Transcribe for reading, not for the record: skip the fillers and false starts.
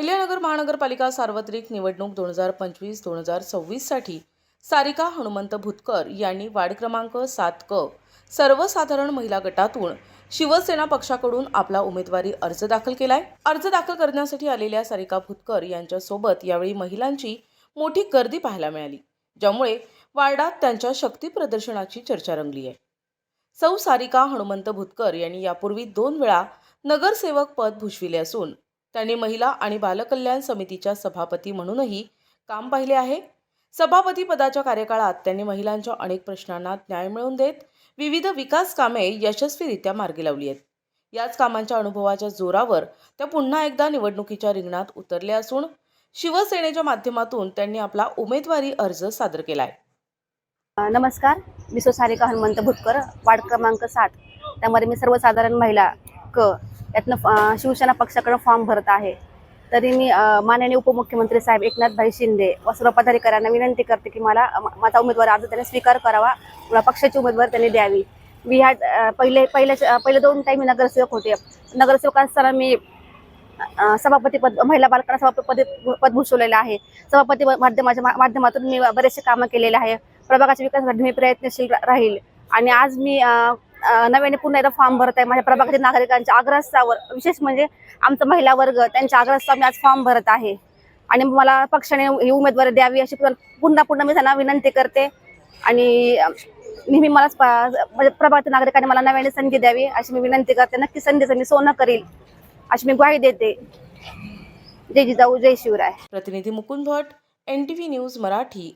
अहिल्यानगर महानगरपालिका सार्वत्रिक निवडणूक 2025-2026 साठी सारिका हनुमंत भुतकर यांनी वार्ड क्रमांक 7 क सर्वसाधारण महिला गटातून शिवसेना पक्षाकडून आपला उमेदवारी अर्ज दाखल केलाय। अर्ज दाखल करण्यासाठी आलेल्या सारिका भुतकर यांच्या सोबत यावेळी महिलांची मोठी गर्दी पाहायला मिळाली, ज्यामुळे वार्डात त्यांच्या शक्ती प्रदर्शनाची चर्चा रंगली आहे। सौ सारिका हनुमंत भुतकर यांनी यापूर्वी 2 वेळा नगरसेवक पद भूषविले असून त्यांनी महिला आणि बालकल्याण समितीच्या सभापती म्हणूनही काम पाहिले आहे। सभापती पदाच्या कार्यकाळात त्यांनी महिलांच्या अनेक प्रश्नांना न्याय मिळवून देत विविध विकास कामे यशस्वीरित्या मार्गी लावली आहेत। याच कामांच्या अनुभवाच्या जोरावर त्या पुन्हा एकदा निवडणुकीच्या रिंगणात उतरल्या असून शिवसेनेच्या माध्यमातून त्यांनी आपला उमेदवारी अर्ज सादर केलाय। नमस्कार, मी सौ सारिका हनुमंत भुतकर, वार्ड क्रमांक 7। त्यामध्ये मी सर्वसाधारण महिला क यातनं शिवसेना पक्षाकडे फॉर्म भरत आहे। तरी मी माननीय उपमुख्यमंत्री साहेब एकनाथभाई शिंदे व सर्व पदाधिकाऱ्यांना विनंती करते की मला माझा उमेदवारी अर्ज त्यांनी स्वीकार करावा, मला पक्षाची उमेदवारी त्यांनी द्यावी। मी ह्या पहिले 2 टाइम नगरसेवक होते। नगरसेवक असताना मी सभापती पद, महिला बालकल्याण सभापती पद भूषवलेलं आहे। सभापती माध्यमातून मी बरेचसे कामं केलेले आहे। प्रभागाच्या विकासासाठी मी प्रयत्नशील राहील आणि आज मी नव्याने पुन्हा एकदा फॉर्म भरत आहे। माझ्या प्रभागातील नागरिकांच्या आग्रहावर, विशेष म्हणजे आमचा महिला वर्ग त्यांच्या आग्रहावर मी आज फॉर्म भरत आहे आणि मला पक्षाने ही उमेदवारी द्यावी अशी पुन्हा मी त्यांना विनंती करते आणि नेहमी मला प्रभागातील नागरिकांनी मला नव्याने संधी द्यावी अशी मी विनंती करते। नक्की संधीचं मी सोनं करील अशी मी ग्वाही देते। जय जिजाऊ, जय शिवराय। प्रतिनिधी मुकुंद भट, NTV न्यूज मराठी।